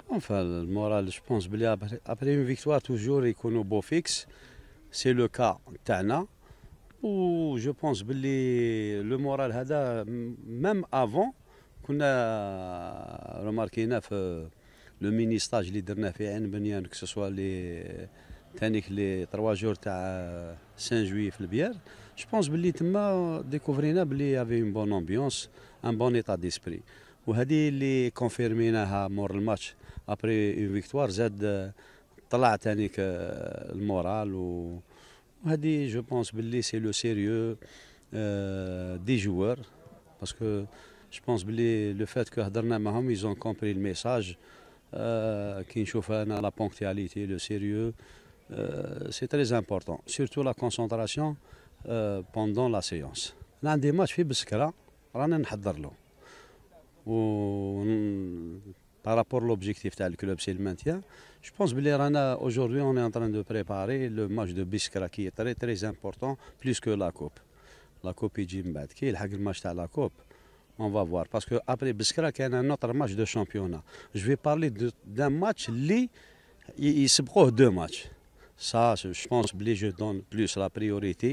Enfin, le moral, je pense, après une victoire, toujours, il y a beau fixe. C'est le cas Tana. Ou je pense que le moral, même avant, qu'on a remarqué le mini-stage اللي درنا في عين بنيان, que ce soit les 3 jours à Saint-Juif في البيار. Je pense que تما découvrina qu'il y avait une bonne ambiance, un bon état d'esprit. وهذه اللي كونفيرميناها مور الماتش ابري اون فيكتوار زاد طلع تانيك المورال وهذه جو بونس باللي سي لو سيريو دي جوار باسكو جو بونس باللي لو فات كو هضرنا معاهم ايزون كومبري الميساج كي نشوف انا لا بونكتياليتي لو سيريو سي تري امبورطون سورتو لا كونسونطراسيون بوندون لا سيونس. انا عندي ماتش في بسكره رانا نحضر له par rapport à l'objectif du club, c'est le maintien. Je pense qu'aujourd'hui, on est en train de préparer le match de Biskra qui est très très important, plus que la Coupe. La Coupe est Jimbad. Qui est le match de la Coupe? On va voir. Parce qu'après Biskra, il y a un autre match de championnat. Je vais parler d'un match il se prend 2 matchs. Ça, je pense que je donne plus la priorité.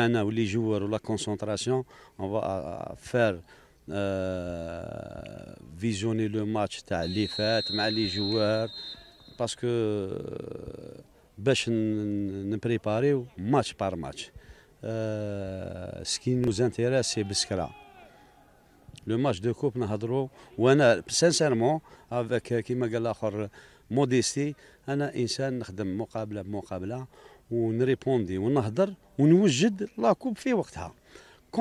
Un ou les joueurs ou la concentration, on va faire. Visionner le match تاع اللي فات مع لي جوار باسكو باش نبريباريو ماتش بار ماتش سكي نوز انتيريس سي بسكرا لو ماتش دو كوب نهضروا وانا سانسيرمون افيك كيما قال الاخر موديستي انا انسان نخدم مقابله بمقابله ونريبوندي ونهضر ونوجد لا كوب في وقتها.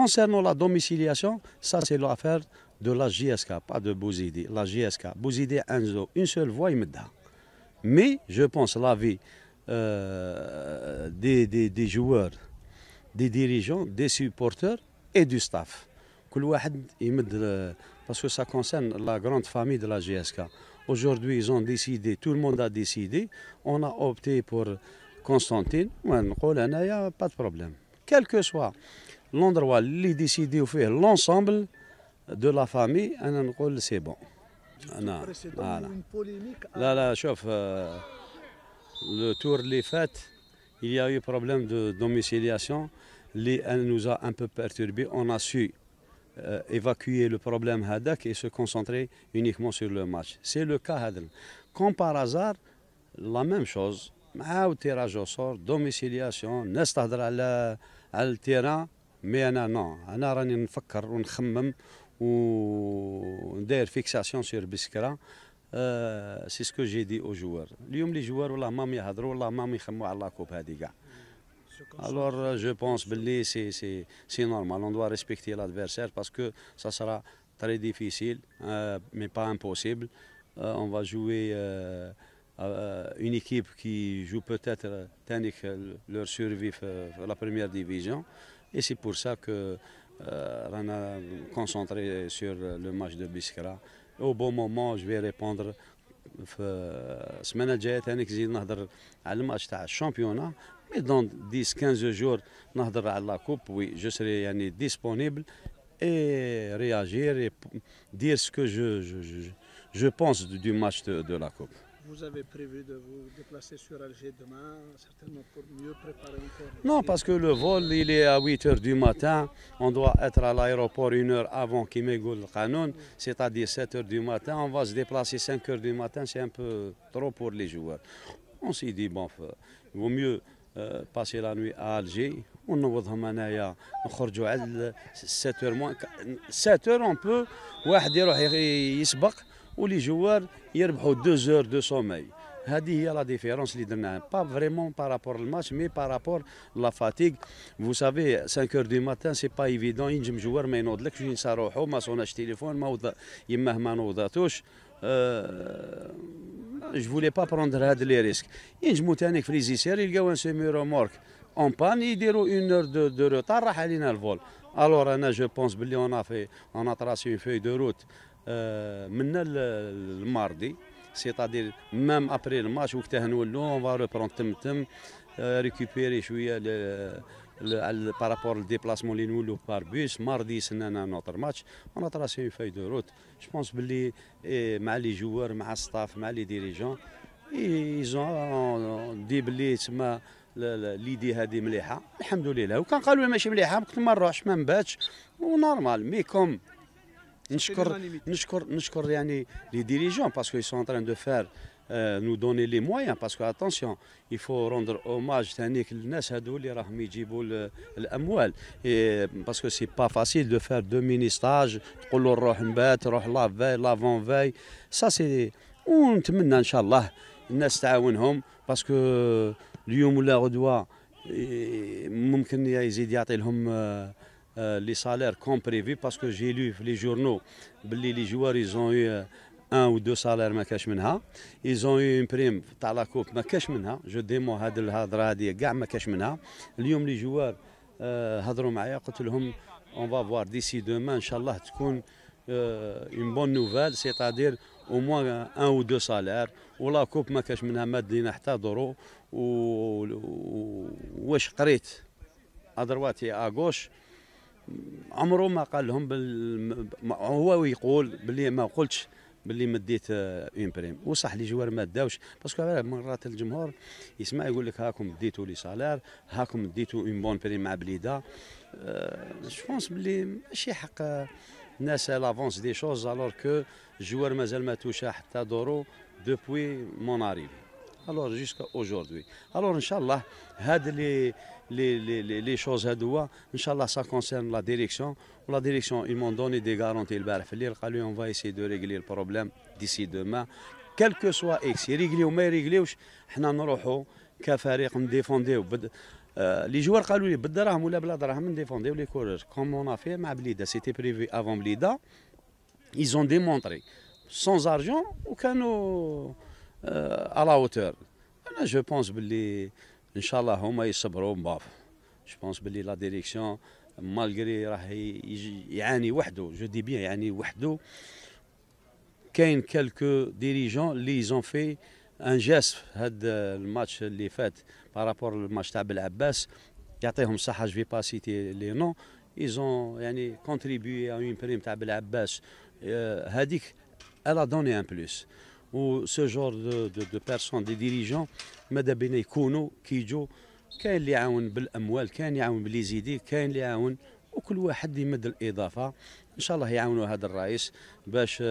Concernant la domiciliation, ça c'est l'affaire de la JSK, pas de Bouzidi. La JSK, Bouzidi Enzo, une seule voix, il me donne. Mais je pense l'avis des joueurs, des dirigeants, des supporters et du staff. Parce que ça concerne la grande famille de la JSK. Aujourd'hui, ils ont décidé, tout le monde a décidé. On a opté pour Constantine. Il n'y a pas de problème. Quel que soit l'endroit اللي décidé فيه l'ensemble de la famille انا نقول سي بون. انا لا شوف le tour اللي فات il y a eu problème de domiciliation اللي nous a un peu perturbé. On a su évacuer le problème هذاك et se concentrer uniquement sur le match. C'est le cas هذا. Comme par hasard la même chose مع tirage au sort domiciliation الناس تهضر على التيران. مي انا نو انا راني نفكر ونخمم وندير فيكساسيون سير بسكرا. سي سكو جي دي او جوار اليوم لي جوار والله مام يهضروا والله مام يخموا على لاكوب هذه كاع. الور جو بونس باللي سي نورمال اون دوا ريسبكتي لادفيرسير باسكو سا سرا تري ديفيسيل مي با امبوسيبل. اون فا جوي une équipe qui joue peut-être leur survie dans la première division. Et c'est pour ça que on a concentré sur le match de Biskra. Au bon moment, je vais répondre. السمانه الجايه ثاني نزيد نهضر على الماتش تاع الشامبيونا. مي دون 10 15 جور نهضر على لا كوب. وي جو سري يعني ديسپونيبل اي رياجير اي دير سكو جو بونس دو ماتش دو لا كوب. Vous avez prévu de vous déplacer sur Alger demain, certainement pour mieux préparer encore? Non, parce que le vol, il est à 8 h du matin. On doit être à l'aéroport 1 heure avant qu'il m'égule le canon, c'est-à-dire 7 h du matin. On va se déplacer 5 h du matin, c'est un peu trop pour les joueurs. On s'est dit, bon, il vaut mieux passer la nuit à Alger. ونوضهم انايا نخرجوا على 7 h moins 7 h on peut واحد يروح يسبق ولي جوار يربحوا 2 heures de sommeil. هذه هي لا ديفيرونس اللي درناها. با فريمون بارابور الماتش مي بارابور لا فاتيغ. فو سافي 5 heures du matin سي با ايفيدون. ينجم جوار ما ينوضلكش ينسى روحو ما صوناش تليفون ما يماه ما نوضاتوش. جو فولي با بروندر هاد لي ريسك. ينجموا ثاني في ليزيسير يلقاو ان سيمي رومورك اون بان يديروا 1 heure دو روتار راح علينا الفول. الور انا جو بونس بلي اون ا تراسي اون فوي دو روت من الماردي، سيتادير ميم ابري الماتش وقتها نولو اون فا ريبرون تم ريكوبيري شويه بارابور الديبلاسمون اللي نولو بار بوس. ماردي سنانا نوتر ماتش اون تراسي فاي دو روت. جو بونس باللي مع لي جوار مع الستاف مع لي ديريجون ايزون دي باللي تسمى ليدي هذه مليحه الحمد لله. وكان قالوا لي ماشي مليحه قلت ما نروحش ما نباتش ونورمال. مي كوم نشكر يعني les dirigeants parce qu'ils sont en train de faire nous donner les moyens parce que attention il faut rendre hommage ثانيك للناس هذو اللي راهم يجيبوا الاموال parce que c'est pas facile de faire 2 mini stages تقول له نروح نبات روح لافون فاي ça c'est. ونتمنى ان شاء الله الناس تعاونهم باسكو اليوم ولا غدوه ممكن يزيد يعطي لهم لي سالير كوم بريفي باسكو جي لو في لي جورنو باللي لي جوار يزون يو ان و دو سالير ما كاش منها يزون يو اون بريم تاع لا كوب ما كاش منها. جو ديمو هاد الهضره هذه كاع ما كاش منها. اليوم لي جوار هضروا معايا قلت لهم اون فا فوار ديسي دومان ان شاء الله تكون اون بون نوفال سيتادير au moins 1 ou 2 salaires ولا كوب ما كاش منها ما دينا حتى درو. واش قريت ادرواتي اغوش عمره ما قال لهم هو يقول باللي ما قلتش باللي مديت اون بريم. وصح لي جوار ما داوش باسكو مرات الجمهور يسمع يقول لك هاكم ديتوا لي سالير هاكم ديتوا اون بون بريم مع بليده. جو بونس باللي ماشي حق الناس لافونس دي شوز الور كو الجوار مازال ما توشا حتى دورو دوبوي مون اريفي الور جوسكا اوجوردي. الور ان شاء الله هاد لي شوز هادو ان شاء الله سا كونسيرن لا ديريكسيون ولا ديريكسيون ils m'ont donné des garanties البارح في الليل قالوا لي اون فا ايسي دو ريغلي البروبليم ديسي دوما كال كو سوا اكس يريغليو ما يريغليوش حنا نروحوا كفريق نديفونديو لي جوار قالوا لي بالدراهم ولا بلا دراهم نديفونديو لي كورور كوم اون افير مع بليده سيتي بريفي افون بليده ils ont démontré sans argent وكانوا à la hauteur. انا جو بونس باللي ان شاء الله هما يصبروا باف. جو بونس باللي لا ديريكسيون مالغري راه يعاني وحده جو دي بيان يعني وحده. كاين كالكو ديريجون اللي يزون في ان جاست في هذا الماتش اللي فات بارابور الماتش تاع بالعباس يعطيهم الصحه. جو في با سيتي لي نو ils يعني contribué à une prime تاع بالعباس هذيك elle a donné un plus. و سو جور دو بيرسون دي ديريجون ماذا بينا يكونوا كيجوا كاين اللي يعاون بالاموال كاين يعاون باللي زيدي كاين اللي يعاون وكل واحد يمد الاضافه. ان شاء الله يعاونوا هذا الرئيس باش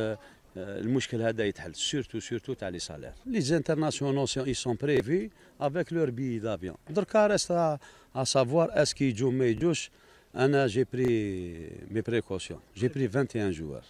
المشكل هذا يتحل سورتو تاع لي سالير. لي انترناسيونال اي سون بريفي افيك لور بي دافيون دركا ريست ا سافوار اسكي يجوا ما يجوش. انا جي بري مي بريكوسيون جي بري 21 جوار.